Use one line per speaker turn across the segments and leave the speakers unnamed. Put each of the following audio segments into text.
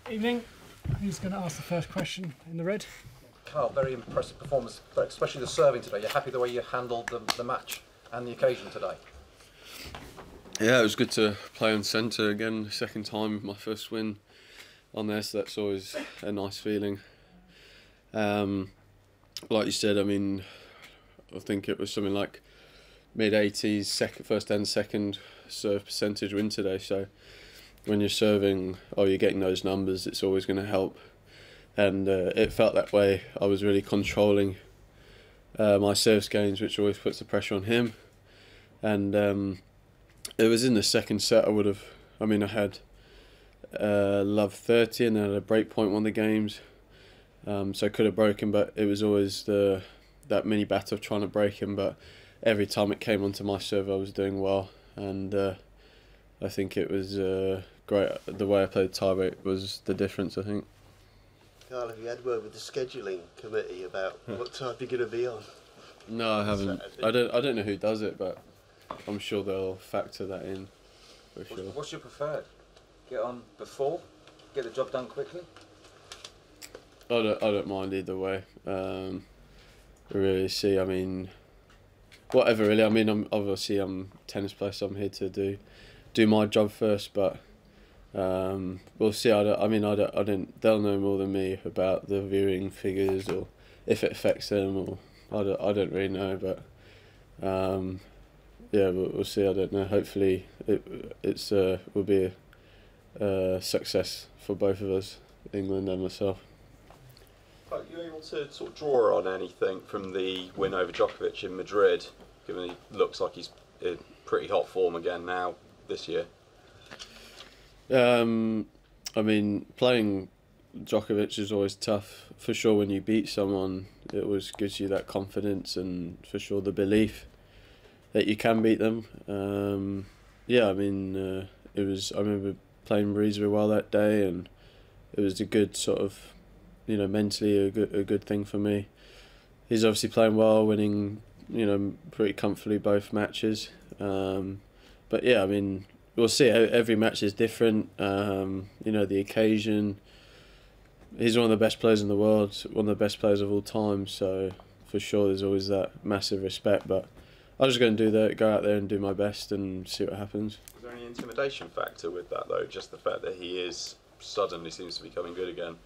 Evening. Who's going to ask the first question in the red?
Carl, very impressive performance, but especially the serving today. You're happy the way you handled the match and the occasion today?
Yeah, it was good to play on centre again, the second time, my first win on there, so that's always a nice feeling. Like you said, I mean, I think it was something like mid-80s, first and second serve percentage win today, so when you're serving or you're getting those numbers, it's always going to help. And it felt that way. I was really controlling my service gains, which always puts the pressure on him. And it was in the second set I had love 30 and then at a break point won the games. So I could have broken, but it was always that mini battle of trying to break him. But every time it came onto my serve, I was doing well. And I think it was great. The way I played tiebreak was the difference, I think.
Carl, have you had word with the scheduling committee about what time you're going to be on?
No, I haven't. I don't know who does it, but I'm sure they'll factor that in for sure.
What's your preferred? Get on before, get the job done quickly.
I don't mind either way. Really see. I mean, whatever really. I mean, I'm a tennis player, so I'm here to do my job first, but we'll see. They'll know more than me about the viewing figures or if it affects them, or I don't really know. But yeah, we'll see. I don't know. Hopefully, it will be a success for both of us, England and myself.
Are you able to sort of draw on anything from the win over Djokovic in Madrid, given he looks like he's in pretty hot form again now this year?
I mean, playing Djokovic is always tough. For sure, when you beat someone, it always gives you that confidence and for sure the belief that you can beat them. Yeah, I mean, I remember playing reasonably well that day, and it was a good sort of, mentally a good thing for me. He's obviously playing well, winning, pretty comfortably both matches. But yeah, I mean, we'll see. Every match is different. The occasion. He's one of the best players in the world, one of the best players of all time. So for sure, there's always that massive respect. But I'm just going to go out there and do my best and see what happens.
Is there any intimidation factor with that though? Just the fact that he suddenly seems to be coming good again.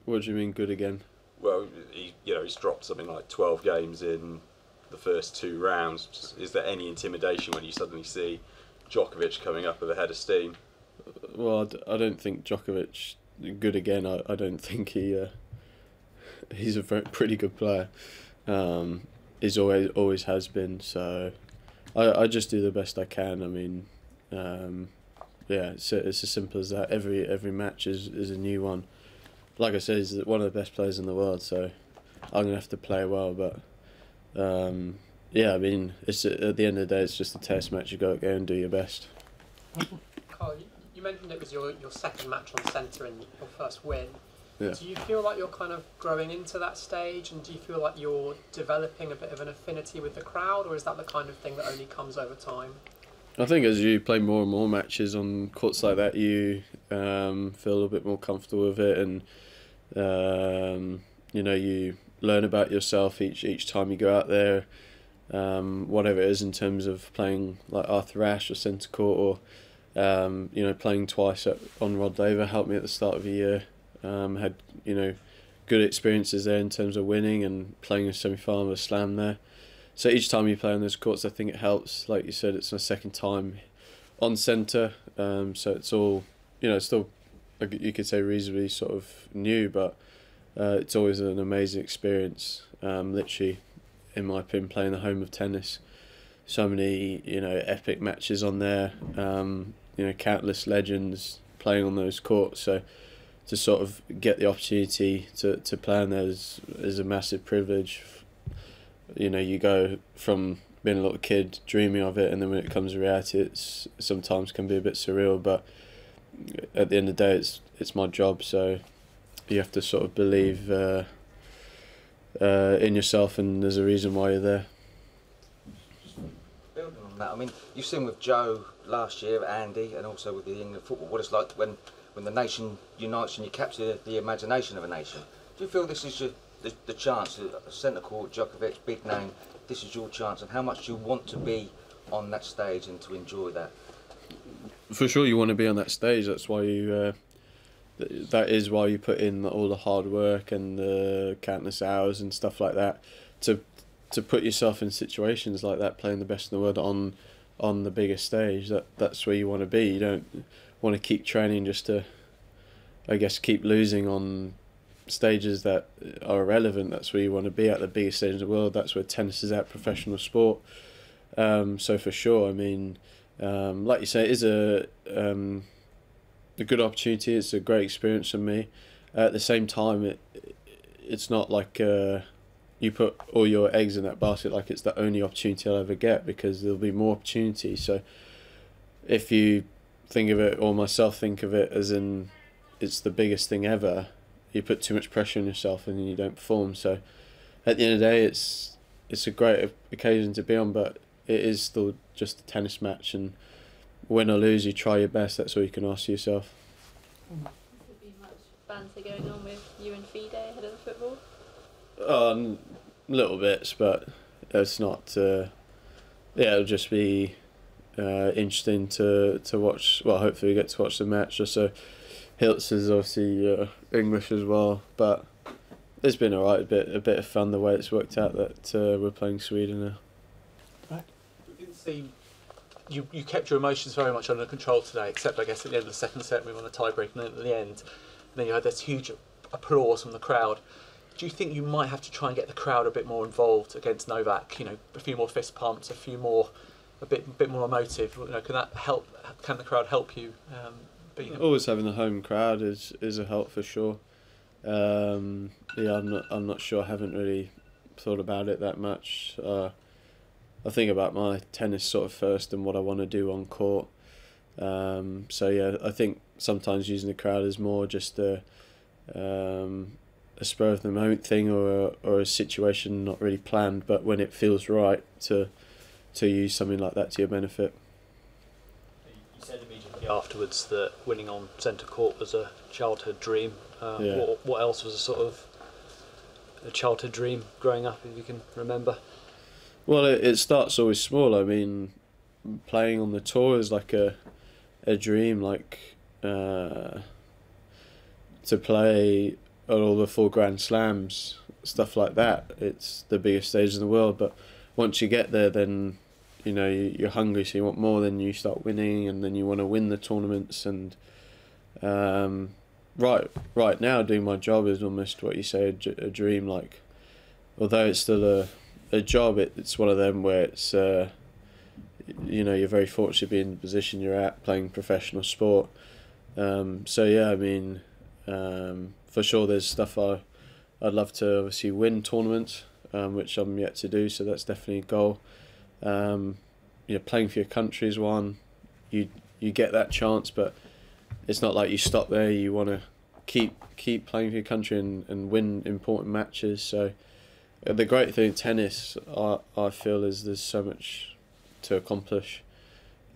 What do you mean good again?
Well, he's dropped something like 12 games in the first 2 rounds. Is there any intimidation when you suddenly see Djokovic coming up with a head of steam?
Well, I don't think Djokovic good again. I don't think he's a pretty good player. He's always has been. So I just do the best I can. I mean, yeah, it's as simple as that. Every match is a new one. Like I said, he's one of the best players in the world. So I'm gonna have to play well. But yeah, I mean, it's at the end of the day, it's just a test match. You go out there and do your best.
Carl, you mentioned it was your second match on centre and your first win.
Yeah.
Do you feel like you're kind of growing into that stage, and do you feel like you're developing a bit of an affinity with the crowd, or is that the kind of thing that only comes over time?
I think as you play more and more matches on courts like that, you feel a little bit more comfortable with it, and you learn about yourself each time you go out there. Whatever it is in terms of playing like Arthur Ashe or centre court, or playing twice on Rod Laver helped me at the start of the year. Had good experiences there in terms of winning and playing a semi-final of Slam there. So each time you play on those courts, I think it helps. Like you said, it's my second time on centre, so it's all still, you could say, reasonably sort of new, but it's always an amazing experience. Literally, in my opinion, playing the home of tennis. So many epic matches on there. Countless legends playing on those courts. So to sort of get the opportunity to play on there is a massive privilege. You go from being a little kid dreaming of it, and then when it comes to reality, it's sometimes can be a bit surreal. But at the end of the day, it's my job. So you have to sort of believe in yourself, and there's a reason why you're there.
Building on that, I mean, you've seen with Joe last year, Andy, and also with the England football, what it's like when
when the nation unites and you capture the imagination of a nation. Do you feel this is the chance, centre court, Djokovic, big name, this is your chance, and how much do you want to be on that stage and to enjoy that?
For sure, you want to be on that stage. That's why you. That is why you put in all the hard work and the countless hours and stuff like that to put yourself in situations like that, playing the best in the world on the biggest stage. That's where you want to be. You don't want to keep training just to, I guess, keep losing on stages that are irrelevant. That's where you want to be, at the biggest stage in the world. That's where tennis is at, professional sport. So for sure, I mean, like you say, it is a good opportunity. It's a great experience for me. At the same time, it's not like you put all your eggs in that basket like it's the only opportunity I'll ever get, because there'll be more opportunities. So if you think of it, or myself think of it as in it's the biggest thing ever, you put too much pressure on yourself and you don't perform. So at the end of the day, it's a great occasion to be on, but it is still just a tennis match, and win or lose, you try your best. That's all you can ask yourself.
Would there be much banter going on with you and Fide ahead of the football?
Little bits, but it's not. It'll just be interesting to watch. Well, hopefully we get to watch the match. Also, Hiltz is obviously English as well, but it's been alright. A bit of fun the way it's worked out that we're playing Sweden now.
It didn't seem you kept your emotions very much under control today, except I guess at the end of the second set we won a tie-break, and then at the end, and then you had this huge applause from the crowd. Do you think you might have to try and get the crowd a bit more involved against Novak? You know, a few more fist pumps, a bit more emotive. You know, can that help? Can the crowd help you beat them?
Always having the home crowd is a help for sure. Yeah, I'm not sure. I haven't really thought about it that much. I think about my tennis sort of first and what I want to do on court. So yeah, I think sometimes using the crowd is more just a spur of the moment thing, or a situation not really planned, but when it feels right to use something like that to your benefit.
You said immediately afterwards that winning on centre court was a childhood dream.
Yeah.
What else was a sort of a childhood dream growing up, if you can remember?
Well, it starts always small. I mean, playing on the tour is like a dream, like to play at all the 4 Grand Slams, stuff like that. It's the biggest stage in the world, but once you get there, then you know you're hungry, so you want more. Then you start winning, and then you want to win the tournaments. And right now, doing my job is almost what you say a dream. Like, although it's still a job, it's one of them where it's you know, you're very fortunate to be in the position you're at, playing professional sport. So yeah, I mean, for sure there's stuff I'd love to obviously win tournaments, which I'm yet to do, so that's definitely a goal. You know, playing for your country is one. You get that chance, but it's not like you stop there. You want to keep playing for your country and win important matches. So the great thing in tennis, I feel, is there's so much to accomplish.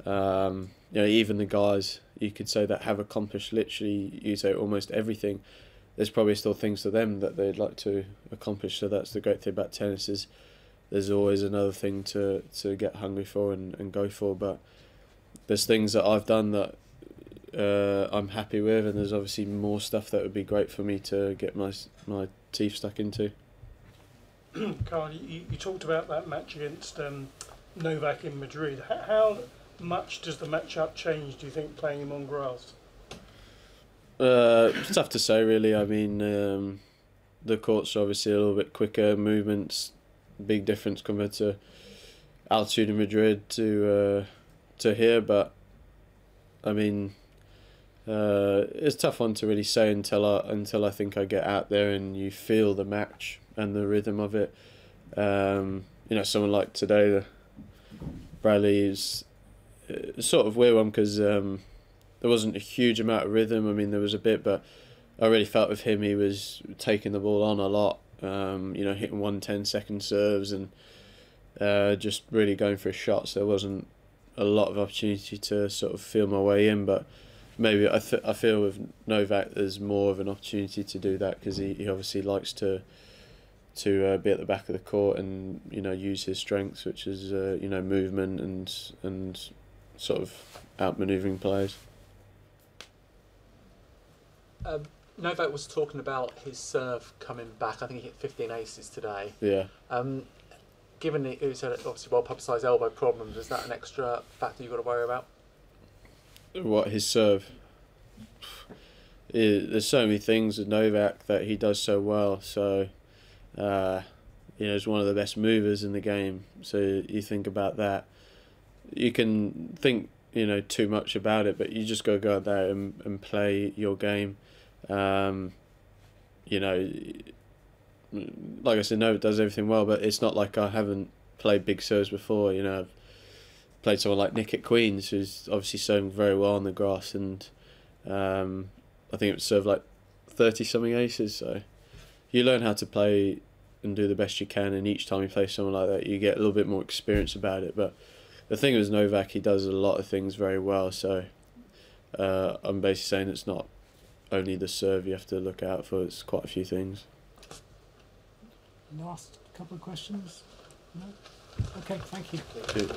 You know, even the guys you could say that have accomplished literally, you say almost everything, there's probably still things to them that they'd like to accomplish. So that's the great thing about tennis, is there's always another thing to get hungry for and go for. But there's things that I've done that I'm happy with, and there's obviously more stuff that would be great for me to get my teeth stuck into.
Carl, you talked about that match against Novak in Madrid. How much does the matchup change, do you think, playing him on grass?
It's tough to say, really. I mean, the courts are obviously a little bit quicker, movements, big difference compared to altitude in Madrid to here. But I mean, it's a tough one to really say until I think I get out there and you feel the match and the rhythm of it. You know, someone like today, Bradley is sort of weird one, because there wasn't a huge amount of rhythm. I mean, there was a bit, but I really felt with him he was taking the ball on a lot. You know, hitting 110-second serves and just really going for his shots. There wasn't a lot of opportunity to sort of feel my way in, but maybe I feel with Novak there's more of an opportunity to do that because he obviously likes to be at the back of the court and use his strengths, which is movement and sort of outmanoeuvring players.
Novak was talking about his serve coming back. I think he hit 15 aces today.
Yeah.
Given it was obviously well publicised elbow problems, is that an extra factor you've got to worry about?
What, his serve? There's so many things with Novak that he does so well. So, he's one of the best movers in the game. So you think about that. You can think too much about it, but you just got to go out there and play your game. Like I said, Novak does everything well, but it's not like I haven't played big serves before. I've played someone like Nick at Queen's, who's obviously serving very well on the grass, and I think it would serve like 30-something aces. So you learn how to play and do the best you can, and each time you play someone like that, you get a little bit more experience about it. But the thing with Novak, he does a lot of things very well. So I'm basically saying it's not only the serve you have to look out for, it's quite a few things.
Last couple of questions? No? Okay, thank you.
Good.